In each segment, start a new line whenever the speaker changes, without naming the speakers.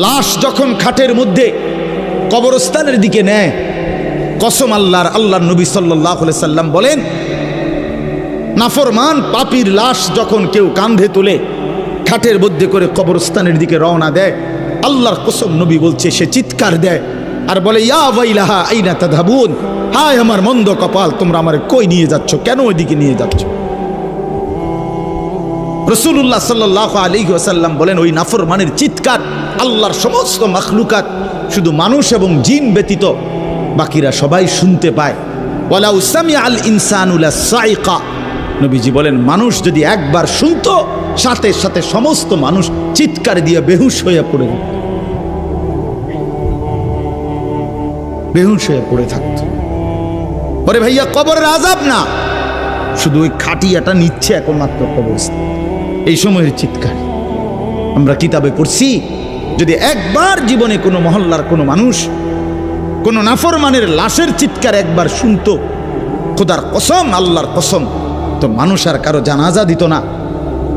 লাশ যখন খাটের মধ্যে কবরস্থানের দিকে নেয়, কসম আল্লাহর নবী সাল্লাল্লাহু আলাইহি সাল্লাম বলেন, নাফরমান পাপীর লাশ যখন কেউ কাঁধে তুলে খাটের মধ্যে করে কবরস্থানের দিকে রওনা দেয়, আল্লাহর কসম নবী বলছে সে চিৎকার দেয় আর বলে, ইয়া ওয়াইলাহা আইনা তাযহাবুন, হায় আমার মন্দ কপাল, তোমরা আমারে কই নিয়ে যাচ্ছ, কেন ওইদিকে নিয়ে যাচ্ছ? রাসূলুল্লাহ সাল্লাল্লাহু আলাইহি ওয়াসাল্লাম বলেন, ওই নাফরমানের চিৎকার আল্লাহর সমস্ত মাখলুকাত, শুধু মানুষ এবং জিন ব্যতীত বাকিরা সবাই শুনতে পায়। ওয়ালাউ সামিআল ইনসানু লাসাইকা, নবীজি বলেন মানুষ যদি একবার শুনতো, সাথে সাথে সমস্ত মানুষ চিৎকার দিয়ে বেহুশ হয়ে পড়ে যেত, বেহুশ হয়ে পড়ে থাকতো। ওরে ভাইয়া, কবরের আযাব না, শুধু ওই খাটিয়াটা নিচ্ছে এখন মাত্র কবরস্থান, এই সময়ের চিৎকার। আমরা কিতাবে পড়ছি, যদি একবার জীবনে কোনো মহল্লার কোনো মানুষ কোনো নাফরমানের লাশের চিৎকার একবার শুনতো, খোদার কসম, আল্লাহর কসম, তো মানুষ আর কারো জানাজা দিত না,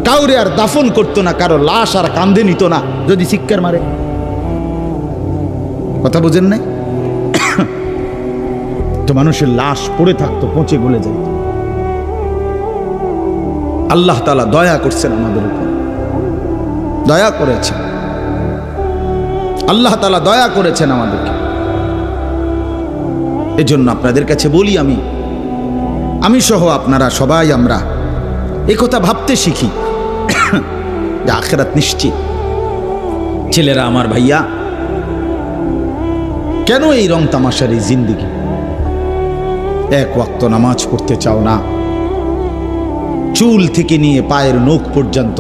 কাউরে আর দাফন করতো না, কারো লাশ আর কাঁধে নিত না যদি চিৎকার মারে। কথা বুঝেন নাই? তো মানুষের লাশ পড়ে থাকতো, পচে গলে যেত। আল্লাহ তাআলা দয়া করছেন আমাদের উপর, দয়া করেছেন আল্লাহ তাআলা, দয়া করেছেন আমাদেরকে। এজন্য আপনাদের কাছে বলি, আমি সহ আপনারা সবাই আমরা এই কথা ভাবতে শিখি যে আখিরাত নিশ্চিত। ছেলেরা আমার, ভাইয়া, কেন এই রং তামাশার এই জিন্দেগি? এক ওয়াক্ত নামাজ পড়তে চাও না, চুল থেকে নিয়ে পায়ের নখ পর্যন্ত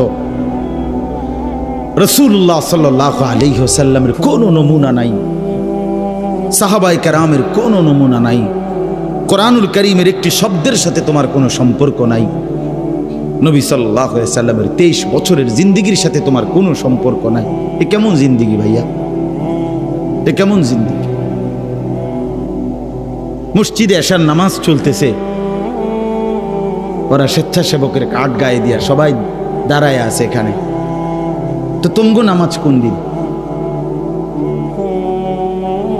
রাসূলুল্লাহ সাল্লাল্লাহু আলাইহি ওয়াসাল্লামের কোনো নমুনা নাই, সাহাবায়ে কেরামের কোনো নমুনা নাই, কোরআনুল কারীমের একটি শব্দের সাথে তোমার কোনো সম্পর্ক নাই, নবী সাল্লাল্লাহু আলাইহি ওয়াসাল্লামের 23 বছরের জিন্দেগির সাথে তোমার কোনো সম্পর্ক নাই। এ কেমন জিন্দেগি ভাইয়া? এ কেমন জিন্দেগি? মসজিদে এশার নামাজ চলতেছে, ওরা স্বেচ্ছাসেবকের কার্ড গায়ে দিয়া সবাই দাঁড়ায় আছে এখানে, তো তোমগো নামাজ কোন দিন?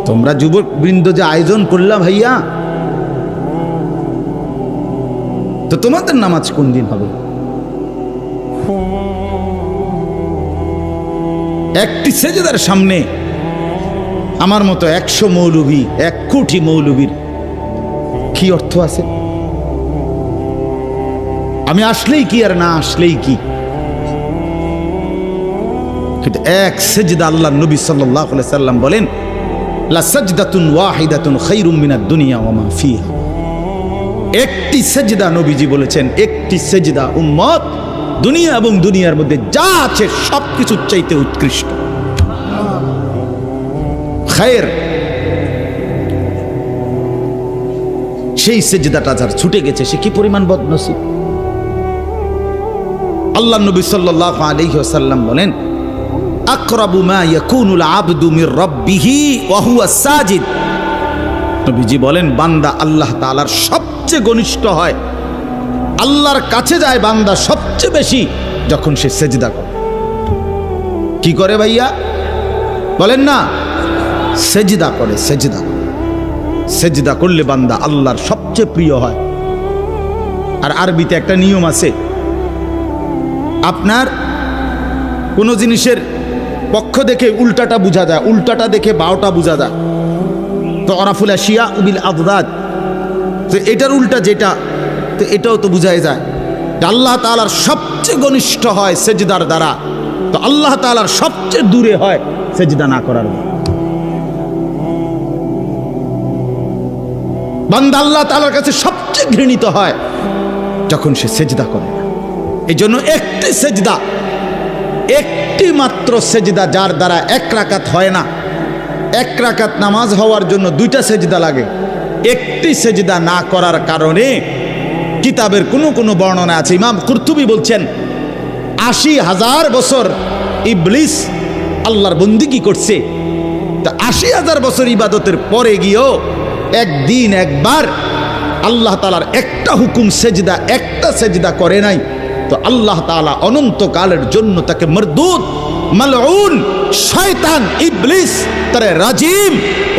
তোমরা যুবক বৃন্দ যে আয়োজন করলাম ভাইয়া, তো তোমাদের নামাজ কোন দিন হবে? একটি সেজদার সামনে আমার মতো 100 মৌলভী, 1 কোটি মৌলভীর কি অর্থ আছে? আমি আসলেই কি আর না আসলেই কি? কিন্তু এক সেজদা, আল্লাহর নবী সাল্লাল্লাহু আলাইহি সাল্লাম বলেন, লা সাজদাতুন ওয়াহিদাতুন খায়রুম মিনাদ দুনিয়া ওয়া মা ফিহা। একটি সেজদা, নবীজি বলেছেন, একটি সেজদা উম্মত দুনিয়া এবং দুনিয়ার মধ্যে যা আছে সবকিছুর চাইতে উৎকৃষ্ট, খায়ের। সেই সেজদাটা যার ছুটে গেছে, সে কি পরিমাণ বদনসিব। আল্লাহর নবী সাল্লাল্লাহু আলাইহি ওয়াসাল্লাম বলেন, আকরাবু মা ইয়াকুনুল আবদু মির রাব্বিহি ওয়া হুয়া সাজিদ। নবীজি বলেন, বান্দা আল্লাহ তাআলার সবচেয়ে ঘনিষ্ঠ হয়, আল্লাহর কাছে যায় বান্দা সবচেয়ে বেশি যখন সে সেজদা করে। কি করে ভাইয়া? বলেন না, সেজদা করে। সেজদা করলে বান্দা আল্লাহর সবচেয়ে প্রিয় হয়। আর আরবিতে একটা নিয়ম আছে, আপনার কোনো জিনিসের পক্ষ দেখে উল্টাটা বোঝা যায়, উল্টাটা দেখে বাওটা বোঝা যায়। তো অরাফুল আশিয়া বিল আদদাদ, তো এটার উল্টা যেটা, তো এটাও তো বোঝাই যায়। আল্লাহ তাআলার সবচেয়ে ঘনিষ্ঠ হয় সেজদার দ্বারা, তো আল্লাহ তাআলার সবচেয়ে দূরে হয় সেজদা না করার দ্বারা। বান্দা আল্লাহ তাআলার কাছে সবচেয়ে ঘৃণিত হয় যখন সে সেজদা করে না। এই জন্য একটি সেজদা, একটি মাত্র সেজদা, যার দ্বারা 1 রাকাত হয় না। 1 রাকাত নামাজ হওয়ার জন্য 2টা সেজদা লাগে। একটি সেজদা না করার কারণে কিতাবের কোনো বর্ণনা আছে, ইমাম কুরতুবী বলছেন 80,000 বছর ইবলিস আল্লাহর বন্দেগী করছে। তা 80,000 বছর ইবাদতের পরে গিয়েও একদিন একবার আল্লাহ তাআলার একটা হুকুম সেজদা, একটা সেজদা করে নাই। তো আল্লাহ তাআলা অনন্তকালের জন্য তাকে মরদুদ মালউন, শয়তান ইবলিস তারে রাজিম,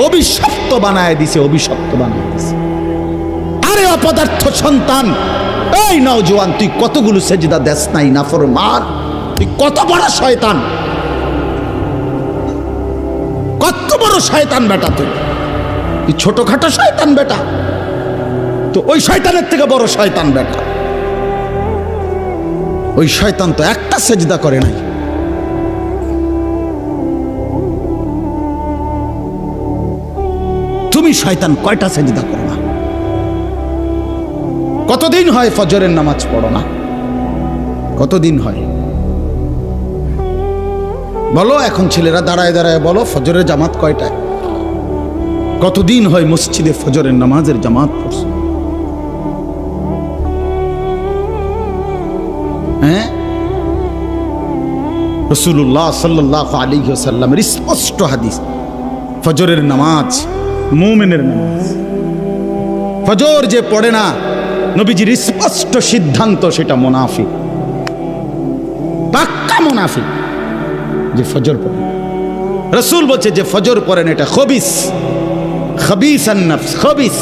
অভিশপ্ত বানায় দিছে, অভিশপ্ত বানায় দিছে। আরে অপদার্থ সন্তান, এই নওজোয়ান, তুই কতগুলো সেজদা দেস নাই নাফরমান, তুই কত বড় শয়তান, কত বড় শয়তান বেটা, তুই ছোটখাটো শয়তান বেটা, তো ওই শয়তানের থেকে বড় শয়তান বেটা। ওই শয়তান তো একটা সেজদা করে নাই। তুমি শয়তান কয়টা সেজদা করো না? কতদিন হয় ফজরের নামাজ পড়ো না? কতদিন হয় বলো? এখন ছেলেরা দাঁড়ায় দাঁড়ায় বলো ফজরের জামাত কয়টায়? কতদিন হয় মসজিদে ফজরের নামাজের জামাত পড়ছো? হ্যাঁ, রাসূলুল্লাহ সাল্লাল্লাহু আলাইহি ওয়াসাল্লামের স্পষ্ট হাদিস, ফজরের নামাজ মুমিনের নামাজ। ফজর যে পড়ে না, নবীজির স্পষ্ট সিদ্ধান্ত, সেটা মুনাফিক, পাক্কা মুনাফিক, যে ফজর পড়ে। রাসূল বলছে যে ফজর পড়েন এটা খবিস, খবিসান নফস, খবিস।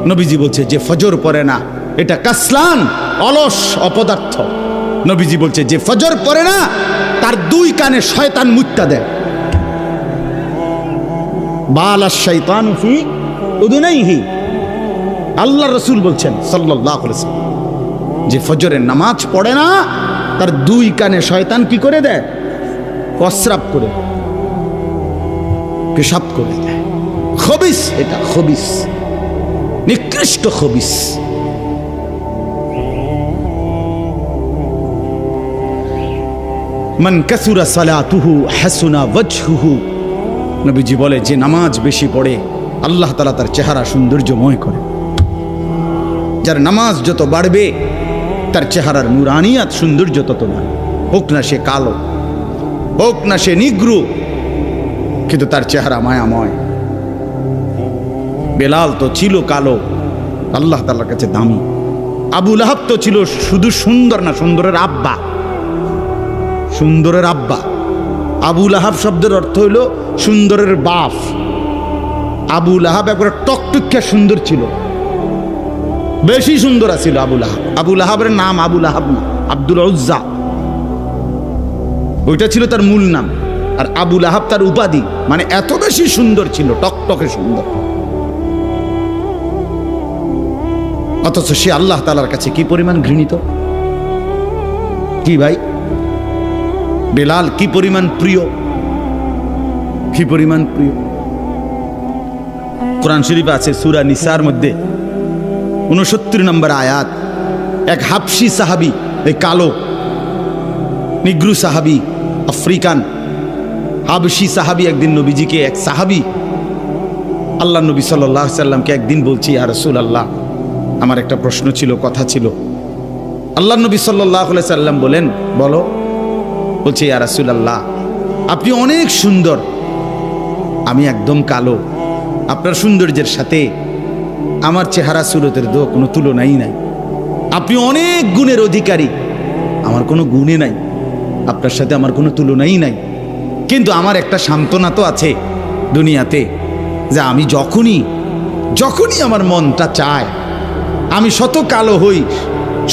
নবীজি বলছে যে ফজর পড়ে না এটা কাসলান, অলস, অপদার্থ। নবীজি বলছে যে ফজর পড়ে না তার দুই কানে শয়তান মুত্তা দেয়। বালা শাইতান ফি উযুনাইহি, আল্লাহ রাসূল বলছেন সাল্লাল্লাহু আলাইহি ওয়াসাল্লাম, যে ফজরের নামাজ পড়ে না তার দুই কানে শয়তান কি করে দেয়? প্রস্রাব করে, পেশাব করে দেয়। খবিস, এটা খবিস, নিকৃষ্ট খবিস। মান কাসুরা সালাতুহু হাসুনা ওয়াজহুহু, নবীজি বলে যে নামাজ বেশি পড়ে আল্লাহ তাআলা তার চেহারা সৌন্দর্যময় করে। যার নামাজ যত বাড়বে তার চেহারার নুরানিয়াত, সৌন্দর্য তত বাড়বে। হোক না সে কালো, হোক না সে নিগ্রু, কিন্তু তার চেহারা মায়াময়। বেলাল তো ছিল কালো, আল্লাহ তাআলার কাছে দামি। আবু লাহাব তো ছিল শুধু সুন্দর না, সুন্দরের আব্বা, সুন্দরের আব্বা। আবু লাহাব শব্দের অর্থ হইল সুন্দরের বাপ। আবু লাহাব একবারে টকটকিয়া সুন্দর ছিল, বেশি সুন্দর ছিল আবু লাহাব। আবু লাহাবের নাম আবু লাহাব না, আব্দুল উজ্জা, ওইটা ছিল তার মূল নাম। আর আবু লাহাব তার উপাধি, মানে এত বেশি সুন্দর ছিল, টকটকে সুন্দর। অথচ সে আল্লাহ তাআলার কাছে কি পরিমাণ ঘৃণিত! কি ভাই, বেলাল কি পরিমাণ প্রিয়, কি পরিমাণ প্রিয়! কোরআন শরীফে আছে সূরা নিসার মধ্যে 69 নম্বর আয়াত, এক হাবশি সাহাবী, এই কালো নিগ্রু সাহাবী, আফ্রিকান হাবশি সাহাবী, একদিন নবীজিকে, এক সাহাবী আল্লাহ নবী সাল্লাল্লাহু আলাইহি সাল্লামকে একদিন বলছি, ইয়া রাসূলুল্লাহ, আমার একটা প্রশ্ন ছিল, কথা ছিল। আল্লাহ নবী সাল্লাল্লাহু আলাইহি সাল্লাম বলেন, বলো। বলছে, ইয়া রাসূলুল্লাহ, আপনি অনেক সুন্দর, আমি একদম কালো, আপনার সৌন্দর্যের সাথে আমার চেহারা সুরতের কোনো তুলনাই নাই। আপনি অনেক গুণের অধিকারী, আমার কোনো গুণে নাই, আপনার সাথে আমার কোনো তুলনাই নাই। কিন্তু আমার একটা সান্ত্বনা তো আছে দুনিয়াতে, যে আমি যখনই আমার মনটা চায়, আমি শত কালো হই,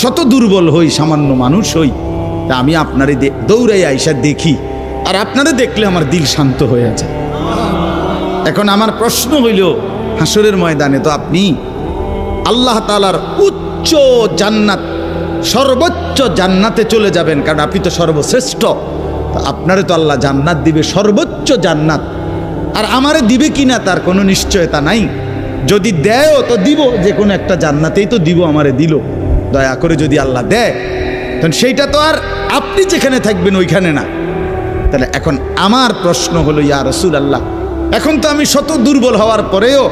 শত দুর্বল হই, সামান্য মানুষ হই, তা আমি আপনারে দৌড়াই আইসা দেখি, আর আপনারে দেখলে আমার দিল শান্ত হয়ে যায়। এখন আমার প্রশ্ন হইল, হাসরের ময়দানে তো আপনি আল্লাহ তাআলার উচ্চ জান্নাত, সর্বোচ্চ জান্নাতে চলে যাবেন, কারণ আপনি তো সর্বশ্রেষ্ঠ। আপনারে তো আল্লাহ জান্নাত দিবে, সর্বোচ্চ জান্নাত। আর আমারে দিবে কিনা তার কোনো নিশ্চয়তা নাই। যদি দেয়ও তো দিব, যে কোনো একটা জান্নাতেই তো দিব, আমারে দিল। দয়া করে যদি আল্লাহ দেয়, তখন সেইটা তো আর আপনি যেখানে থাকবেন ওইখানে না। তাহলে এখন আমার প্রশ্ন হলো, ইয়া রাসূলুল্লাহ, এখন তো আমি শত দুর্বল হওয়ার পরেও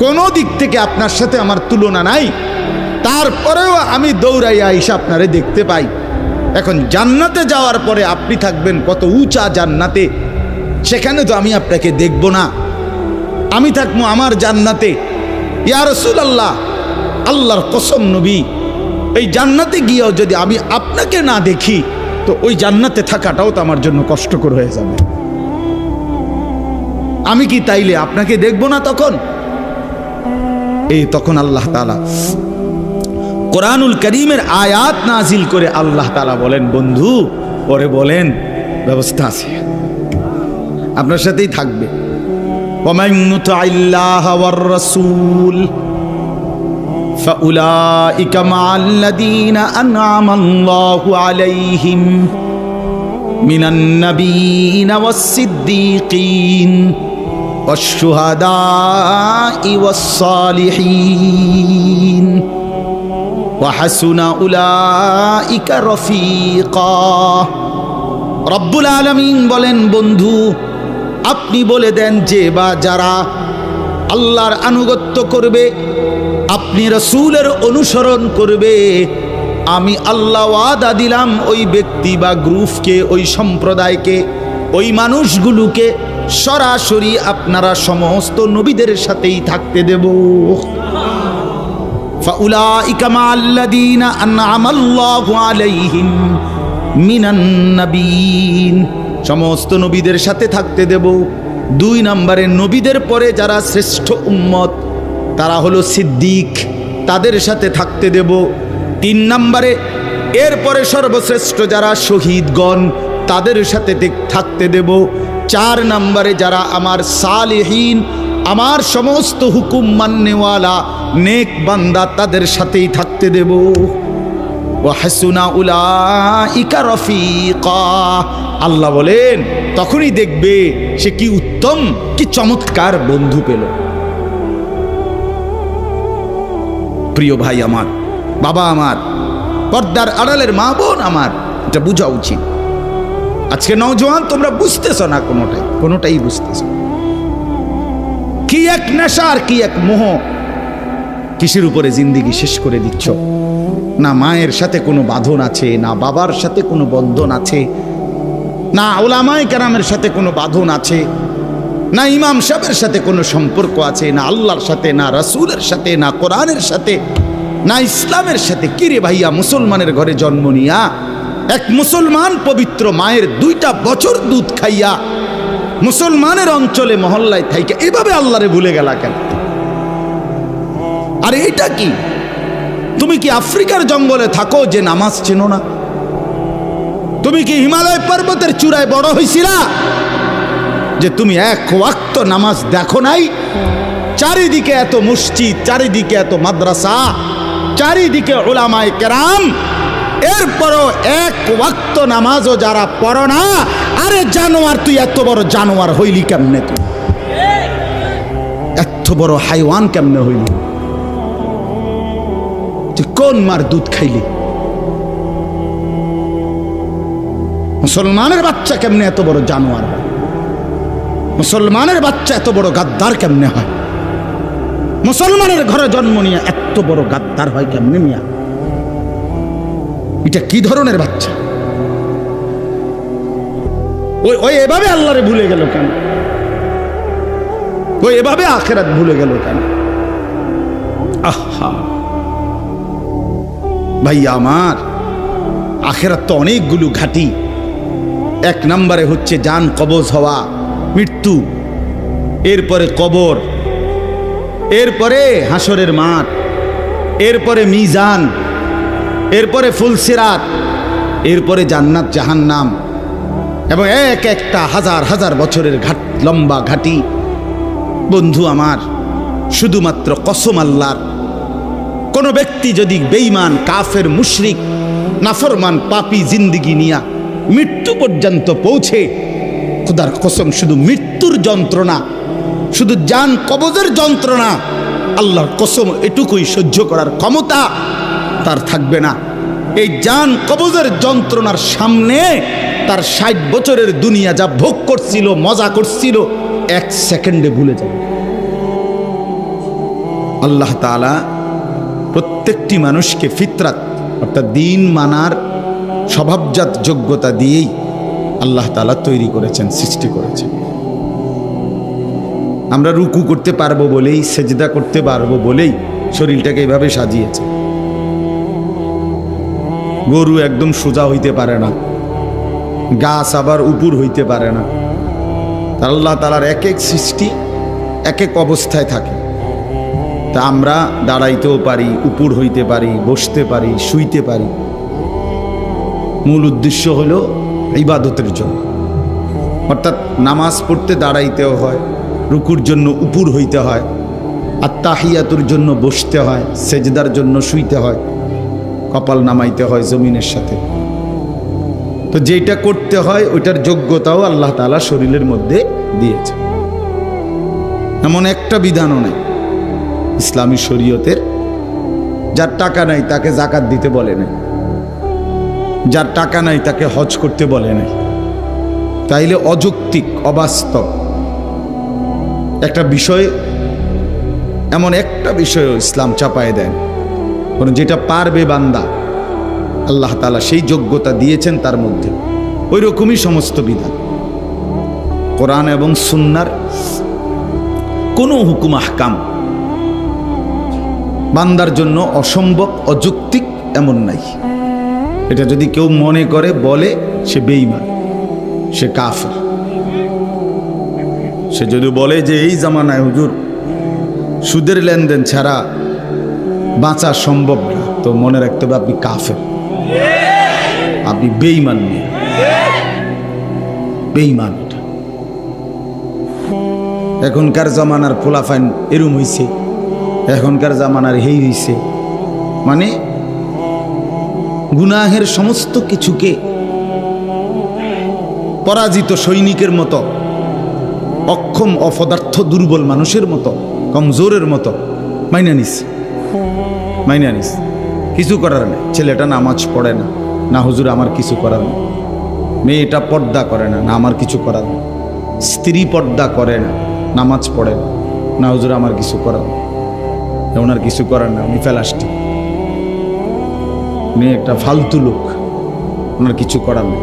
কোনো দিক থেকে আপনার সাথে আমার তুলনা নাই, তারপরেও আমি দৌড়াইয়া আইসা আপনারে দেখতে পাই। এখন জান্নাতে যাওয়ার পরে আপনি থাকবেন কত উঁচা জান্নাতে, সেখানে তো আমি আপনাকে দেখব না, আমি থাকবো আমার জান্নাতে। ইয়া রাসূলুল্লাহ, আল্লাহর কসম নবী, এই জান্নাতে গিয়েও যদি আমি আপনাকে না দেখি, তো ওই জান্নাতে থাকাটাও তো আমার জন্য কষ্টকর হয়ে যাবে। আমি কি তাইলে আপনাকে দেখব না তখন? তখন আল্লাহ তাআলা কোরআনুল কারীমের আয়াত নাজিল করে আল্লাহ তাআলা বলেন, বন্ধু পরে বলেন ব্যবস্থা আছে, আপনার সাথেই থাকবে। ওয়ামান ইউতি'আল্লাহ ওয়ার রাসূল ফাউলাইকা মা'আল্লাযীনা আন'আমাল্লাহু আলাইহিম মিনান নাবিয়্যিনা ওয়াস-সিদ্দীকিন ওয়াশ-শুহাদা'i ওয়াস-সালিহিন ওয়া হাসুনা উলাইকা রফিকা। রব্বুল আলামিন বলেন, বন্ধু আপনি বলে দেন যে বা যারা আল্লাহর আনুগত্য করবে, আপনি রাসূলের অনুসরণ করবে, আমি আল্লাহ ওয়াদা দিলাম ওই ব্যক্তি বা গ্রুপকে, ওই সম্প্রদায়কে, ওই মানুষগুলোকে সরাসরি আপনারা সমস্ত নবীদের সাথেই থাকতে দেব। ফাউলাইকা মা'আল্লাযীনা আন'আমাল্লাহু আলাইহিম মিনান নাবিয়্যিন, সমস্ত নবীদের সাথে থাকতে দেব। 2 নম্বরে নবীদের পরে যারা শ্রেষ্ঠ উম্মত তারা হলো সিদ্দিক, তাদের সাথে থাকতে দেব। 3 নম্বরে এরপরে সর্বশ্রেষ্ঠ যারা শহীদগণ তাদের সাথে থাকতে দেব। 4 নম্বরে যারা আমার সালেহীন, আমার সমস্ত হুকুম মাননেওয়ালা নেক বান্দা তাদের সাথেই থাকতে দেব। ওয়া হাসুনা উলাইকা রফিকা, আল্লাহ বলেন তখনই দেখবে সে কি উত্তম, কি চমৎকার বন্ধু পেল। প্রিয় ভাই আমার, বাবা আমার, পর্দার আড়ালের মা বোন আমার, এটা বোঝা উচিত। আজকে নওজোয়ান তোমরা বুঝতেছ না, কোনোটাই বুঝতেছ না। কি এক নেশার, কি এক মোহ, কিসের উপরে জিন্দেগি শেষ করে দিচ্ছ। না মায়ের সাথে কোনো বাঁধন আছে, না বাবার সাথে কোনো বন্ধন আছে, না উলামায়ে কেরামের সাথে কোনো বাঁধন আছে, না ইমাম সাহেবের সাথে কোনো সম্পর্ক আছে, না আল্লাহর সাথে, না রাসূলের সাথে, না কোরআনের সাথে, না ইসলামের সাথে। কিরে ভাইয়া, মুসলমানের ঘরে জন্ম নিয়া এক মুসলমান পবিত্র মায়ের 2টা বছর দুধ খাইয়া মুসলমানের অঞ্চলে মহল্লায় থাইকা এভাবে আল্লাহরে ভুলে গেলা কেন? আরে এটা কি? তুমি কি আফ্রিকার জঙ্গলে থাকো যে নামাজ চেনো না? তুমি কি হিমালয় পর্বতের চূড়ায় বড় হইছিলা যে তুমি এক ওয়াক্ত নামাজ দেখো নাই? চারিদিকে এত মসজিদ, চারিদিকে এত মাদ্রাসা, চারিদিকে উলামায়ে কেরাম, এরপরও এক ওয়াক্ত নামাজও যারা পড়ো না। আরে জানোয়ার, তুই এত বড় জানোয়ার হইলি কেমনে? তুই এত বড় হাইওয়ান কেমনে হইলি? তুই কোন মার দুধ খাইলি? মুসলমানের বাচ্চা কেমনে এত বড় জানোয়ার হয়? মুসলমানের বাচ্চা এত বড় গাদ্দার কেমনে হয়? মুসলমানের ঘরে জন্ম নিয়ে এত বড় গাদ্দার হয় কেমনে মিয়া? এটা কি ধরনের বাচ্চা? ওই এভাবে আল্লাহরে ভুলে গেল কেন? ওই এভাবে আখিরাত ভুলে গেল কেন? আহা ভাইয়া আমার, আখিরাত তো অনেকগুলো ঘাটি। 1 নম্বরে হচ্ছে জান কবজ হওয়া, মৃত্যু, এরপরে কবর, এরপরে হাসরের মাঠ, এরপরে মিজান, এরপরে ফুলসিরাত, এরপরে জান্নাত জাহান্নাম, এবং এক একটা হাজার হাজার বছরের লম্বা ঘাটি। বন্ধু আমার, শুধুমাত্র কসম আল্লাহর, কোন ব্যক্তি যদি বেঈমান, কাফের, মুশরিক, নাফরমান, পাপী জিন্দেগি নিয়া মৃত্যু পর্যন্ত পৌঁছে, খোদার কসম শুধু মৃত্যুর যন্ত্রণা, শুধু জান কবজের যন্ত্রণা, আল্লাহর কসম এটুকুই সহ্য করার ক্ষমতা তার থাকবে না। এই জান কবজের যন্ত্রণার সামনে তার 60 বছরের দুনিয়া যা ভোগ করছিল, মজা করছিল, 1 সেকেন্ডে ভুলে যাবে। আল্লাহ তাআলা প্রত্যেকটি মানুষকে ফিতরাত অর্থাৎ দিন মানার স্বভাবজাত যোগ্যতা দিয়েই আল্লাহ তাআলা তৈরি করেছেন, সৃষ্টি করেছেন। আমরা রুকু করতে পারবো বলেই, সেজদা করতে পারবো বলেই শরীরটাকে এভাবে সাজিয়েছে। গরু একদম সোজা হইতে পারে না, গাছ আবার উপর হইতে পারে না। আল্লাহ তাআলার এক এক সৃষ্টি এক এক অবস্থায় থাকে। তা আমরা দাঁড়াইতেও পারি, উপর হইতে পারি, বসতে পারি, শুইতে পারি। মূল উদ্দেশ্য হলো ইবাদতের জন্য, অর্থাৎ নামাজ পড়তে দাঁড়াইতেও হয়, রুকুর জন্য উপর হইতে হয়, আত্তাহিয়াতুর জন্য বসতে হয়, সেজদার জন্য শুইতে হয়, কপাল নামাইতে হয় জমিনের সাথে। তো যেটা করতে হয় ওইটার যোগ্যতাও আল্লাহ তাআলা শরীরের মধ্যে দিয়েছে। এমন একটা বিধানও নাই ইসলামী শরীয়তের যার টাকা নাই তাকে যাকাত দিতে বলে নাই, যার টাকা নাই তাকে হজ করতে বলে নাই। তাইলে অযৌক্তিক, অবাস্তব একটা বিষয়, এমন একটা বিষয়ও ইসলাম চাপায় দেন। যেটা পারবে বান্দা, আল্লাহ তাআলা সেই যোগ্যতা দিয়েছেন তার মধ্যে, ওই রকমই সমস্ত বিধান। কোরআন এবং সুন্নাহর কোনো হুকুম আহকাম বান্দার জন্য অসম্ভব, অযৌক্তিক এমন নাই। এটা যদি কেউ মনে করে বলে, সে বেঈমান, সে কাফের। সে যদি বলে যে এই জামানায় হুজুর সুদের লেনদেন ছাড়া বাঁচা সম্ভব না, তো মনে রাখতে হবে আপনি কাফের, আপনি বেঈমান, বেঈমান। এখনকার জামানার পোলাফাইন এরম হইছে, এখনকার জামানার হেই হইছে, মানে গুনাহের সমস্ত কিছুকে পরাজিত সৈনিকের মতো, অক্ষম, অপদার্থ, দুর্বল মানুষের মতো, কমজোরের মতো মাইনা নিস, মাইনা নিস। কিছু করার নেই। ছেলেটা নামাজ পড়ে না, না হুজুর আমার কিছু করার নেই। মেয়েটা পর্দা করে না, না আমার কিছু করার নেই। স্ত্রী পর্দা করে না, নামাজ পড়ে না, না হুজুর আমার কিছু করার নেই। ওনার কিছু করার না, উনি ফেলাস্টি, উনি একটা ফালতু লোক, ওনার কিছু করার নেই।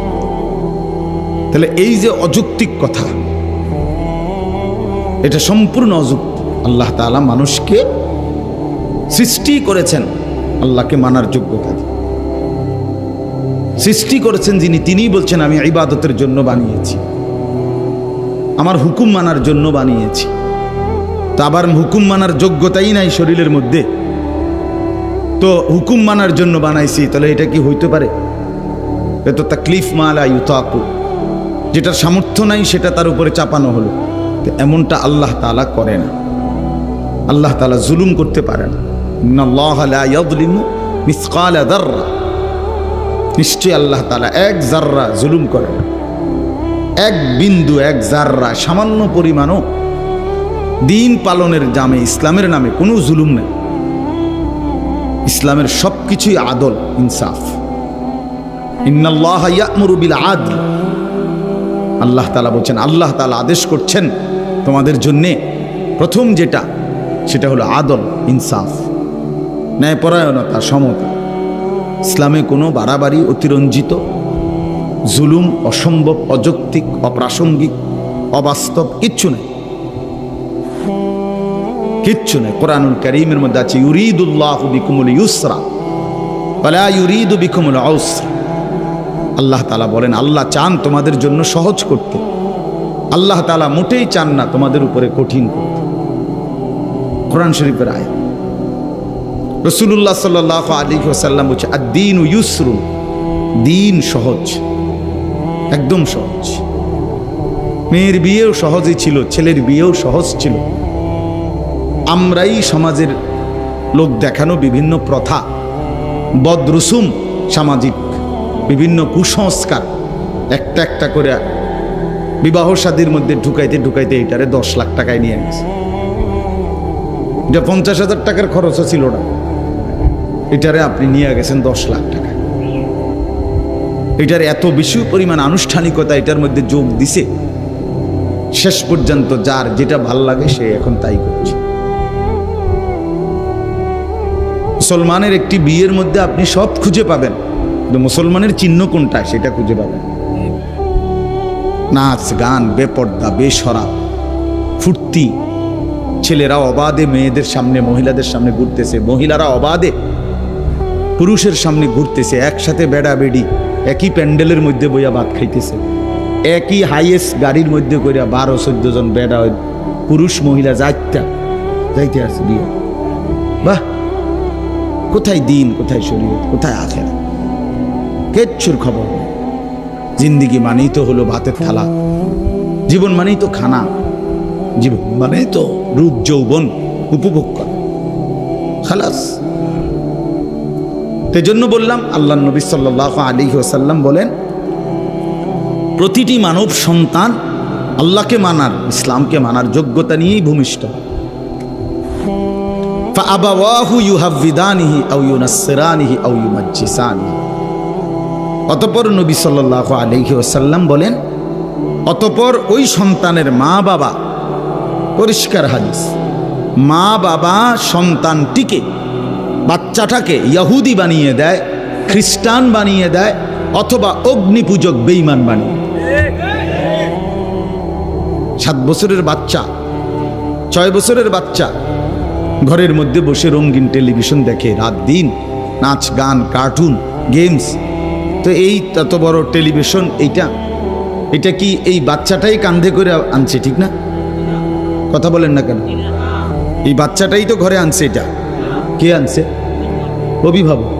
তাহলে এই যে অযৌক্তিক কথা, এটা সম্পূর্ণ অযৌক্তিক। আল্লাহ তাআলা মানুষকে সৃষ্টি করেছেন আল্লাহকে মানার যোগ্যতা দিয়ে। সৃষ্টি করেছেন যিনি, তিনিই বলছেন আমি ইবাদতের জন্য বানিয়েছি, আমার হুকুম মানার জন্য বানিয়েছি। তো আবার হুকুম মানার যোগ্যতাই নাই শরীরের মধ্যে, তো হুকুম মানার জন্য বানাইছি, তাহলে এটা কি হইতে পারে? এত তাকলিফ মালা ইউতাকু, যেটার সামর্থ্য নাই সেটা তার উপরে চাপানো হলো। এমনটা আল্লাহ তাআলা করে না। আল্লাহ তাআলা জুলুম করতে পারে না। ইন্নাল্লাহা লা ইয়াযলিমু মিসকালা যাররা, নিশ্চয়ই আল্লাহ তাআলা এক জাররা জুলুম করে না। এক বিন্দু, এক জাররা, সামান্য পরিমাণও দিন পালনের নামে, ইসলামের নামে কোনো জুলুম নেই। ইসলামের সবকিছুই আদল, ইনসাফ। ইন্নাল্লাহা ইয়া'মুরু বিল আদল, আল্লাহ তাআলা বলছেন, আল্লাহ তাআলা আদেশ করছেন তোমাদের জন্যে প্রথম যেটা, সেটা হলো আদল, ইনসাফ, ন্যায়পরায়ণতা, সমতা। ইসলামে কোনো বাড়াবাড়ি, অতিরঞ্জিত, জুলুম, অসম্ভব, অযৌক্তিক, অপ্রাসঙ্গিক, অবাস্তব কিচ্ছু নেই, কিচ্ছু নেই। কোরআনুল কারীমের মধ্যে আছে ইউরিদুল্লাহু বিকুমুল ইউসরা ওয়ালা ইউরিদু বিকুমুল উসরা। আল্লাহ তাআলা বলেন, আল্লাহ চান তোমাদের জন্য সহজ করতে, আল্লাহ তাআলা মোটেই চান না তোমাদের উপরে কঠিন করতে। কোরআন শরীফের আয়াত। রাসূলুল্লাহ সাল্লাল্লাহু আলাইহি ওয়াসাল্লাম বলছে আদ-দীনু ইউসরুন, দিন সহজ, একদম সহজ। মেয়ের বিয়েও সহজই ছিল, ছেলের বিয়েও সহজ ছিল। আমরাই সমাজের লোক দেখানো বিভিন্ন প্রথা, বদরুসুম, সামাজিক বিভিন্ন কুসংস্কার একটা একটা করে বিবাহ শাদীর মধ্যে ঢুকাইতে ঢুকাইতে এটারে 10 লাখ টাকায় নিয়ে গেছে। এটা 50,000 টাকার খরচও ছিল না, এটারে আপনি নিয়ে গেছেন 10 লাখ টাকা। এটার এত বেশি পরিমাণ আনুষ্ঠানিকতা এটার মধ্যে যোগ দিছে, শেষ পর্যন্ত যার যেটা ভাল লাগে সে এখন তাই করছে। মুসলমানের একটি বিয়ের মধ্যে আপনি সব খুঁজে পাবেন, কিন্তু মুসলমানের চিহ্ন কোনটা সেটা খুঁজে পাবেন। নাচ গান, বেপর্দা, বেশরাব, ফুর্তি, ছেলেরা অবাধে মেয়েদের সামনে, মহিলাদের সামনে ঘুরতেছে, মহিলারা অবাধে পুরুষের সামনে ঘুরতেছে, একসাথে বেড়াবেড়ি, একই প্যান্ডেলের মধ্যে বইয়া ভাত খাইতেছে, একই হাইয়েস্ট গাড়ির মধ্যে করিয়া 12-14 জন বেড়া, পুরুষ মহিলা যাইতে আছে বিয়ে। বাহ, কোথায় দিন, কোথায় শরীয়ত, কোথায় আখেরাত? কিচ্ছুর খবর নেই। জিন্দিগি মানেই তো হলো ভাতের থালা, জীবন মানেই তো খানা, জীবন মানেই তো রূপ যৌবন উপভোগ করা, খালাস। সেজন্য বললাম, আল্লাহ নবী সাল্লাল্লাহু আলাইহি ওয়াসাল্লাম বলেন, প্রতিটি মানব সন্তান আল্লাহকে মানার, ইসলামকে মানার যোগ্যতা নিয়েই ভূমিষ্ঠ। ফাআবাওয়াহু ইউহাব্বিদানিহি আও ইউনাসসিরানিহি আও ইউমাজ্জিসানিহি। অতঃপর নবী সাল্লাল্লাহু আলাইহি ওয়াসাল্লাম বলেন, অতঃপর ওই সন্তানের মা বাবা, পরিষ্কার হাদিস, মা বাবা সন্তানটিকে, বাচ্চাটাকে ইহুদি বানিয়ে দেয়, খ্রিস্টান বানিয়ে দেয়, অথবা অগ্নিপূজক বেঈমান বানিয়ে দেয়। 7 বছরের বাচ্চা, 6 বছরের বাচ্চা ঘরের মধ্যে বসে রঙিন টেলিভিশন দেখে রাত দিন, নাচ গান, কার্টুন, গেমস। তো এই তত বড় টেলিভিশন, এটা কি এই বাচ্চাটাই কান্ধে করে আনছে? ঠিক না? কথা বলেন না কেন? এই বাচ্চাটাই তো ঘরে আনছে। এটা কে আনছে? অভিভাবক।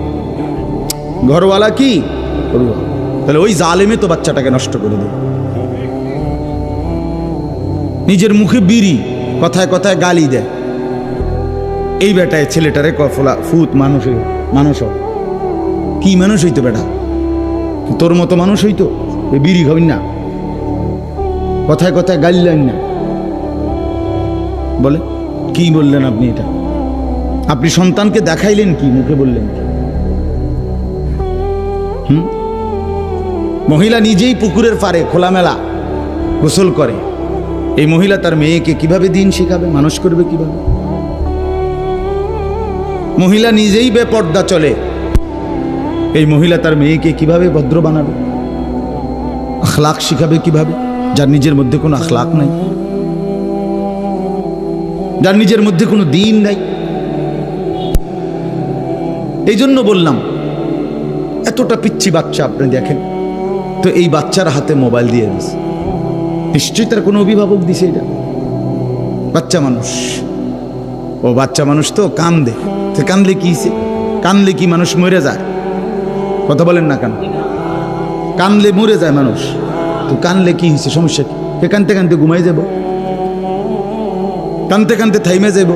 ঘরওয়ালা কি? অভিভাবক। তাহলে ওই জালেমে তো বাচ্চাটাকে নষ্ট করে দেয়। নিজের মুখে বিড়ি, কথায় কথায় গালি দেয়। এই বেটায় ছেলেটারে কফলা ফুত মানুষ কি মানুষ হইতো? বেটা তোর মতো মানুষ হইতো? বিড়ি খাবেন না, কথায় কথায় গাইলেন না, বলে কি বললেন আপনি? এটা আপনি সন্তানকে দেখাইলেন কি? মুখে বললেন কি? মহিলা নিজেই পুকুরের পাড়ে খোলামেলা গোসল করে। এই মহিলা তার মেয়েকে কিভাবে দিন শিখাবে, মানুষ করবে কিভাবে? মহিলা নিজেই বেপর্দা চলে। এই মহিলা তার মেয়েকে কিভাবে ভদ্র বানাবে, আখলাক শিখাবে কিভাবে, যার নিজের মধ্যে কোনো আখলাক নাই, যার নিজের মধ্যে কোনো দিন নাই? এই জন্য বললাম, এতটা পিচ্ছি বাচ্চা আপনি দেখেন তো, এই বাচ্চার হাতে মোবাইল দিয়ে দিছে, নিশ্চয়ই তার কোনো অভিভাবক দিছে। এটা বাচ্চা মানুষ, ও বাচ্চা মানুষ তো কান্দে। কান্দলে কি? কান্দলে কি মানুষ মরে যায়? কথা বলেন না কেন? কান্দলে মরে যায় মানুষ। তো কান্দলে কি হয়েছে? সমস্যা কি? কানতে কানতে ঘুমাই যাব, কানতে কানতে থাইমে যাব।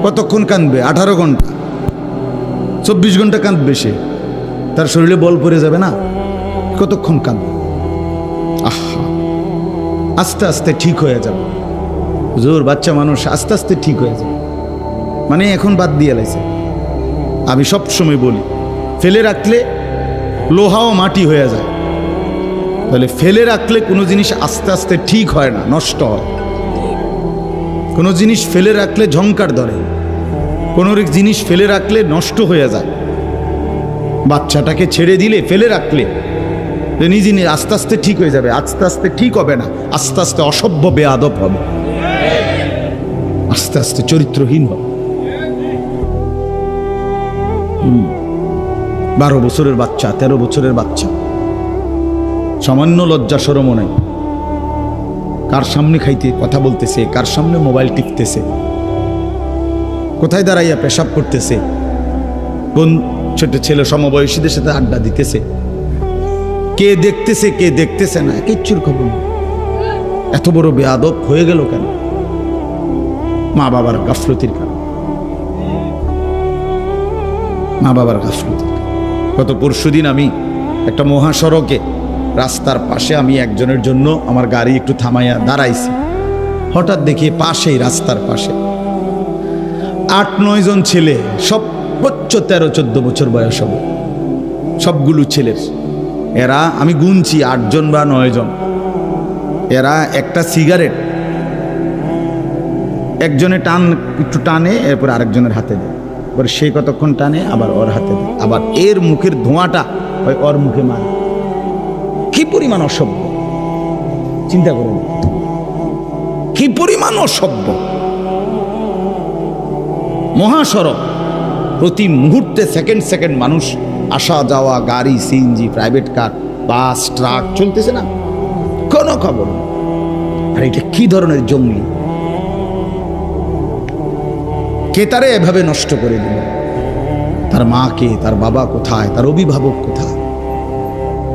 কতক্ষণ কাঁদবে? 18 ঘন্টা, 24 ঘন্টা কাঁদবে সে। তার শরীরে বল পড়ে যাবে না? কতক্ষণ কাঁদবে? আহা, আস্তে আস্তে ঠিক হয়ে যাবে। হুজুর, বাচ্চা মানুষ আস্তে আস্তে ঠিক হয়ে যাবে মানে এখন বাদ দিয়ে লাইছে। আমি সব সময় বলি, ফেলে রাখলে লোহাও মাটি হয়ে যায়। তাহলে ফেলে রাখলে কোনো জিনিস আস্তে আস্তে ঠিক হয় না, নষ্ট হয়। কোনো জিনিস ফেলে রাখলে ঝংকার ধরে, কোনো জিনিস ফেলে রাখলে নষ্ট হয়ে যায়। বাচ্চাটাকে ছেড়ে দিলে, ফেলে রাখলে নিজে আস্তে আস্তে ঠিক হয়ে যাবে। আস্তে আস্তে ঠিক হবে না, আস্তে আস্তে অসভ্য বেয়াদব হবে, আস্তে আস্তে চরিত্রহীন হবে। 12 বছরের বাচ্চা, 13 বছরের বাচ্চা, সামান্য লজ্জা শরমও নাই। কার সামনে খাইতে কথা বলতেছে, কার সামনে মোবাইল টিপতেছে, কোথায় দাঁড়াইয়া পেশাব করতেছে, কোন ছোট ছেলে সমবয়সীদের সাথে আড্ডা দিতেছে, কে দেখতেছে কে দেখতেছে না, কিচ্ছুর খবর নেই। এত বড় বেয়াদব হয়ে গেল কেন? মা বাবার গাফলতির কারণে, মা বাবার গাফলতি। গত পরশুদিন আমি একটা মহাসড়কে রাস্তার পাশে আমি একজনের জন্য আমার গাড়ি একটু থামাইয়া দাঁড়াইছি। হঠাৎ দেখি পাশেই, রাস্তার পাশে 8-9 জন ছেলে, সর্বোচ্চ 13-14 বছর বয়স হবে সবগুলো ছেলের। এরা আমি গুনছি 8 জন বা 9 জন। এরা একটা সিগারেট একজনে একটু টানে, এরপর আরেকজনের হাতে দেয়, এবার সে কতক্ষণ টানে, আবার ওর হাতে দেয়, আবার এর মুখের ধোঁয়াটা ওই ওর মুখে মারে। কি পরিমাণ অসভ্য চিন্তা করুন, কি পরিমাণ অসভ্য। মহাসড়ক, প্রতি মুহূর্তে সেকেন্ড মানুষ আসা যাওয়া গাড়ি, সিএনজি, প্রাইভেট কার, বাস, ট্রাক চলতেছে না, কোনো খবর নেই। আর এটা কি ধরনের জঙ্গলি? কে তারে এভাবে নষ্ট করে দিল? তার মা কে, তার বাবা কোথায়, তার অভিভাবক কোথায়,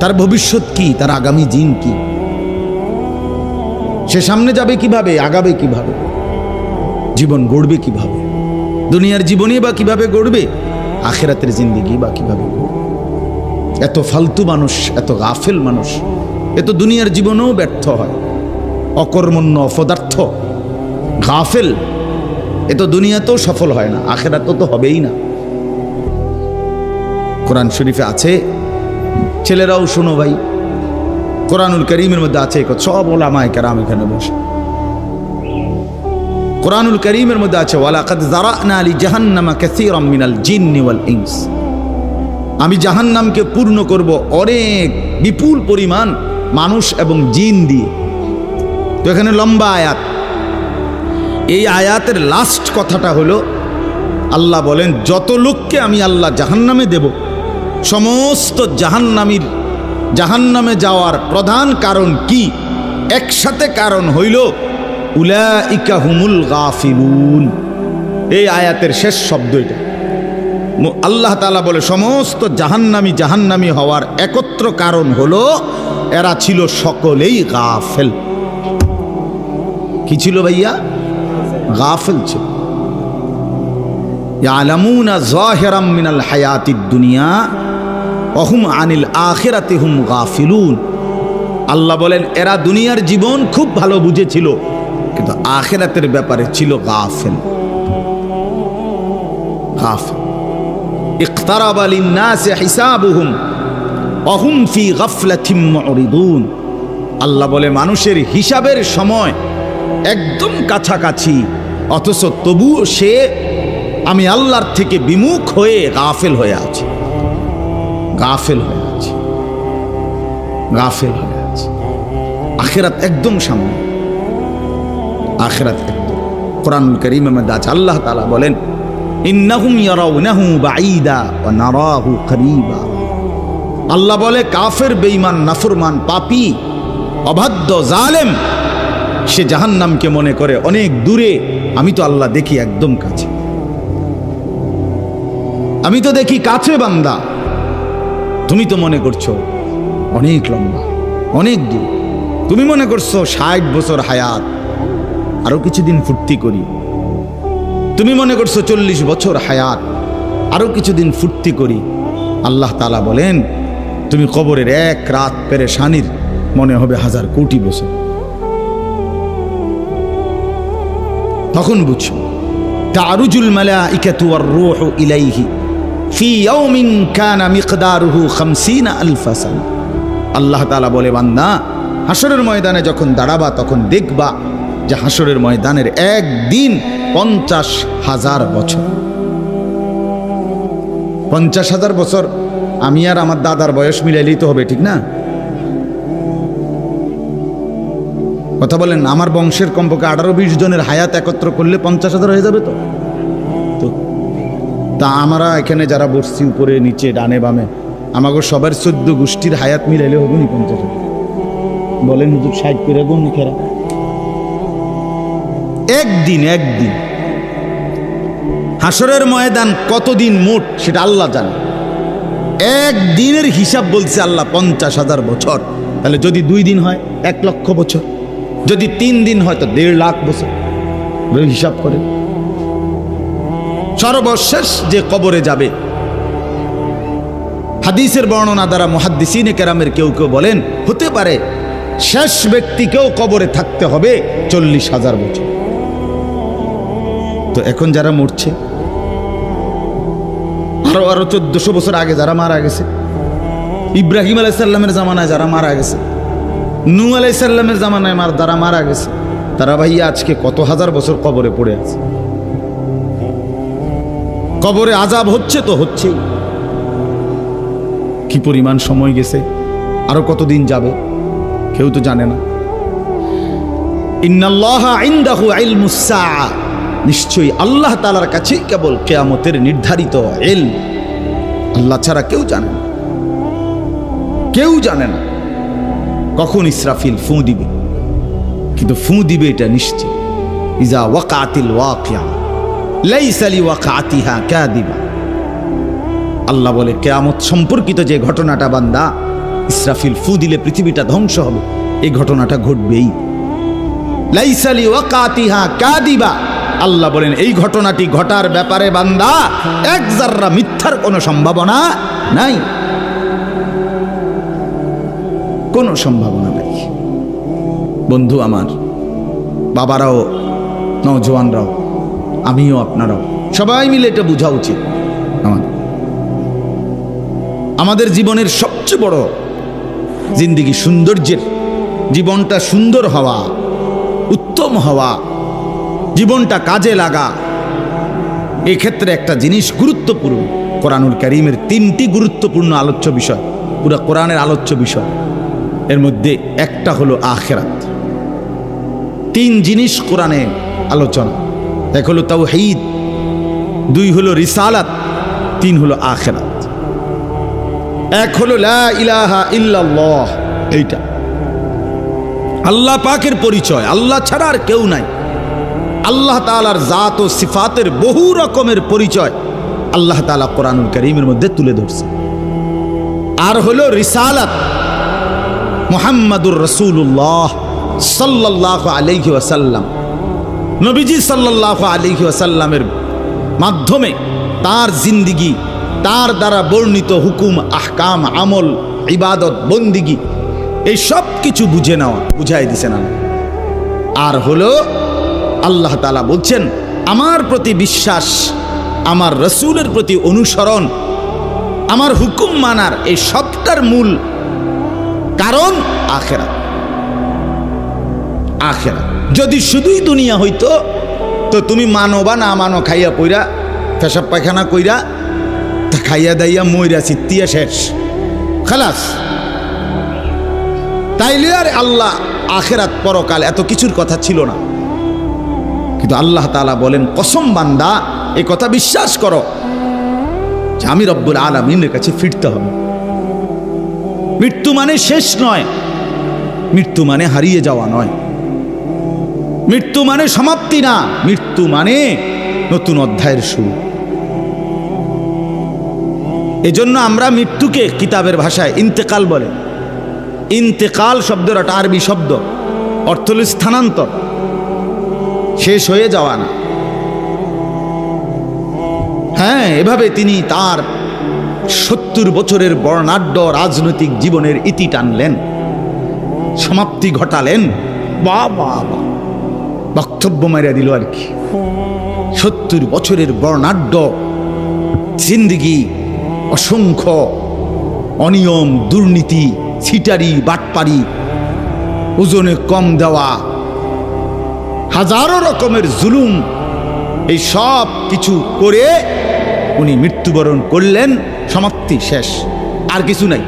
তার ভবিষ্যৎ কি, তার আগামী দিন কি, সে সামনে যাবে কিভাবে, আগাবে কিভাবে, জীবন গড়বে কিভাবে, দুনিয়ার জীবনই বা কিভাবে গড়বে, আখিরাতের জিন্দেগি বা কিভাবে গড়বে? এত ফালতু মানুষ, এত গাফেল মানুষ, এত দুনিয়ার জীবনেও ব্যর্থ হয়, অকর্মণ্য, অপদার্থ, গাফেল, এত দুনিয়াতেও সফল হয় না, আখিরাতেও তো হবেই না। কোরআন শরীফে আছে, ছেলেরাও শোনো ভাই, কোরআনুল কারীমের মধ্যে আছে, সব ওলামায়ে কেরাম এখানে বসে, কোরআনুল কারীমের মধ্যে আছে, ওয়ালাকাদ যারানা লি জাহান্নামা কাসীরাম মিনাল জিন্নি ওয়াল ইনস, আমি জাহান্নামকে পূর্ণ করব অনেক বিপুল পরিমাণ মানুষ এবং জিন দিয়ে। তো এখানে লম্বা আয়াত, এই আয়াতের লাস্ট কথাটা হলো আল্লাহ বলেন, যত লোককে আমি আল্লাহ জাহান্নামে দেব, সমস্ত জাহান্নামে যাওয়ার প্রধান কারণ কি? একসাথে কারণ হইল উলাইকা হুমুল গাফিলুন। এই আয়াতের শেষ শব্দ এটা। আল্লাহ তাআলা বলে সমস্ত জাহান্নামী হওয়ার একত্র কারণ হলো এরা ছিল সকলেই গাফেল। কি ছিল ভাইয়া? গাফেল ছিল। ইয়ালামুনা যাহিরাম মিনাল হায়াতিদ দুনিয়া ওয়া হুম আনিল আখিরাতি হুম গাফিলুন। আল্লাহ বলেন এরা দুনিয়ার জীবন খুব ভালো বুঝেছিল, কিন্তু আখিরাতের ব্যাপারে ছিল গাফেল। ইকতারাবা লিন-নাসি হিসাবুহুম ওয়া হুম ফি গাফলাতিন মুরিদুন। আল্লাহ বলে মানুষের হিসাবের সময় একদম কাছাকাছি, অথচ তবুও সে আমি আল্লাহর থেকে বিমুখ হয়ে গাফেল হয়ে আছে, গাফেল হয়ে আছে, গাফেল হয়ে আছে। আখিরাত একদম সামনে, আখিরাত একদম। কোরআনুল কারীমের মধ্যে আছে, আল্লাহ তাআলা বলেন ইন্নাহুম ইয়ারাউনাহু বাঈদা ওয়া নারাহু করিবা। আল্লাহ বলে কাফের, বেঈমান, নাফরমান, পাপী, অবাধ্য, জালেম, সে জাহান্নামকে মনে করে অনেক দূরে, আমি তো আল্লাহ দেখি একদম কাছে, আমি তো দেখি কাছে বান্দা, তুমি তো মনে করছো অনেক লম্বা, অনেক দূর, তুমি মনে করছো 60 বছর হায়াত, আরো কিছুদিন ফুর্তি করি, তুমি মনে করছো 40 বছর হায়াত, আরো কিছুদিন ফুর্তি করি। আল্লাহ তাআলা বলেন তুমি কবরের এক রাত পেরেশানির মনে হবে 1000 কোটি বছর। তখন বুঝছো তারুজুল মালাইকাতু ওয়ার রূহু ইলাইহি ফি ইয়াউমিন কানা মিকদারুহু 50000 সানা। আল্লাহ তাআলা বলে বান্দা হাসরের ময়দানে যখন দাঁড়াবা তখন দেখবা যে হাসরের ময়দানের একদিন 50,000 বছর। 50,000 বছর আমি আর আমার দাদার বয়স মিলাইলেই তো হবে, ঠিক না? কথা বলেন, আমার বংশের কমপক্ষে 18-20 জনের হায়াত একত্র করলে 50,000 হয়ে যাবে। তো তা আমরা এখানে যারা বসছি উপরে নিচে ডানে বামে, আমাকে সবার 14 গোষ্ঠীর হায়াত মিলাইলে হবে নি 50,000? বলেন হুজুর 60 করে গুণ খেরা একদিন হাসরের ময়দান কতদিন মোট সেটা আল্লাহ জানে। একদিনের হিসাব বলছে আল্লাহ 50,000 বছর। তাহলে যদি 2 দিন হয় 1 লক্ষ বছর, যদি 3 দিন হয় তো 1.5 লাখ বছর। হিসাব করে সর্বশেষ যে কবরে যাবে, হাদিসের বর্ণনা দ্বারা মুহাদ্দিসিনে কেরামের কেউ কেউ বলেন হতে পারে শেষ ব্যক্তিকেও কবরে থাকতে হবে 40,000 বছর। তো এখন যারা মরছে, আরো 1400 বছর আগে যারা মারা গেছে, ইব্রাহিম আলাইহিস সালামের জামানায় যারা মারা গেছে, নূহ আলাইহিস সালামের জামানায় যারা মারা গেছে, তারা ভাইয়া আজকে কত হাজার বছর কবরে পড়ে আছে। কবরে আযাব হচ্ছে তো হচ্ছেই। কি পরিমাণ সময় গেছে, আরো কতদিন যাবে কেউ তো জানে না। ইন্নাল্লাহা ইনদাহু ইলমুস সাআ, নিশ্চয়ই আল্লাহ তাআলার কাছেই কেবল কিয়ামতের নির্ধারিত ইলম, আল্লাহ ছাড়া কেউ জানে না, কেউ জানে না কখন ইসরাফিল ফু দিবে, কিন্তু ফু দিবে এটা নিশ্চিত। ইজা ওয়াকাতিল ওয়াকিয়া লাইসা লিওয়াকাতিহা কাযিবা। আল্লাহ বলে কিয়ামত সম্পর্কিত যে ঘটনাটা বান্দা, ইসরাফিল ফু দিলে পৃথিবীটা ধ্বংস হবে, এই ঘটনাটা ঘটবেই। লাইসা লিওয়াকাতিহা কাযিবা। আল্লাহ বলেন এই ঘটনাটি ঘটার ব্যাপারে বান্দা এক যাররা মিথ্যার কোনো সম্ভাবনা নাই, কোনো সম্ভাবনা নাই। বন্ধু আমার, বাবারাও, নওজোয়ানরাও, আমিও, আপনারাও সবাই মিলে এটা বোঝা উচিত। আমাদের জীবনের সবচেয়ে বড় জিন্দেগি সৌন্দর্যের, জীবনটা সুন্দর হওয়া, উত্তম হওয়া, জীবনটা কাজে লাগা, এই ক্ষেত্রে একটা জিনিস গুরুত্বপূর্ণ। কোরআনুল কারীমের 3টি গুরুত্বপূর্ণ আলোচ্য বিষয়, পুরো কোরআনের আলোচ্য বিষয়, এর মধ্যে একটা হলো আখিরাত। 3 জিনিস কোরআনে আলোচনা, এক হলো তাওহীদ, 2 হলো রিসালাত, 3 হলো আখিরাত। এক হলো লা ইলাহা ইল্লাল্লাহ, এইটা আল্লাহ পাকের পরিচয়, আল্লাহ ছাড়া আর কেউ নাই। আল্লাহ তাআলার জাত ও সিফাতের বহু রকমের পরিচয় আল্লাহ তাআলা কোরআনুল কারীমের মধ্যে তুলে ধরছে। আর হলো রিসালাত, মুহাম্মাদুর রাসূলুল্লাহ সাল্লাল্লাহু আলাইহি ওয়াসাল্লাম, নবীজি সাল্লাল্লাহু আলাইহি ওয়াসাল্লামের মাধ্যমে তার জিন্দেগি, তার দ্বারা বর্ণিত হুকুম, আহকাম, আমল, ইবাদত, বন্দিগি, এই সব কিছু বুঝে নেওয়া, বুঝাই দিছেন আল্লাহ। আর হলো আল্লাহ তাআলা বলছেন আমার প্রতি বিশ্বাস, আমার রসুলের প্রতি অনুসরণ, আমার হুকুম মানার, এই সবটার মূল কারণ আখিরাত। আখিরাত যদি শুধুই দুনিয়া হইতো তো তুমি মানো বা না মানো, খাইয়া পইরা, পেশাব পায়খানা কইরা, খাইয়া দাইয়া মইরা চিত্তিয়া শেষ, খালাস। তাইলে আর আল্লাহ আখিরাত পরকাল এত কিছুর কথা ছিল না। কিন্তু আল্লাহ তাআলা বলেন কসম বান্দা এই কথা বিশ্বাস করো যে আমি রব্বুল আলামিনের কাছে ফিরতে হবে। মৃত্যু মানে শেষ নয়, মৃত্যু মানে হারিয়ে যাওয়া নয়, মৃত্যু মানে সমাপ্তি না, মৃত্যু মানে নতুন অধ্যায়ের শুরু। এজন্য আমরা মৃত্যুকে কিতাবের ভাষায় ইন্তেকাল বলে। ইন্তেকাল শব্দের একটা আরবি শব্দ, অর্থ হল স্থানান্তর, শেষ হয়ে যাওয়া না। হ্যাঁ, এভাবে তিনি তার 70 বছরের বর্ণাঢ্য রাজনৈতিক জীবনের ইতি টানলেন, সমাপ্তি ঘটালেন। বাবা বক্তব্য মারিয়া দিল আর কি। 70 বছরের বর্ণাঢ্য জিন্দেগি, অসংখ্য অনিয়ম, দুর্নীতি, ছিটারি, বাটপারি, ওজনে কম দেওয়া, হাজারো রকমের জুলুম, এই সব কিছু করে উনি মৃত্যুবরণ করলেন, সমাপ্তি শেষ, আর কিছু নাই।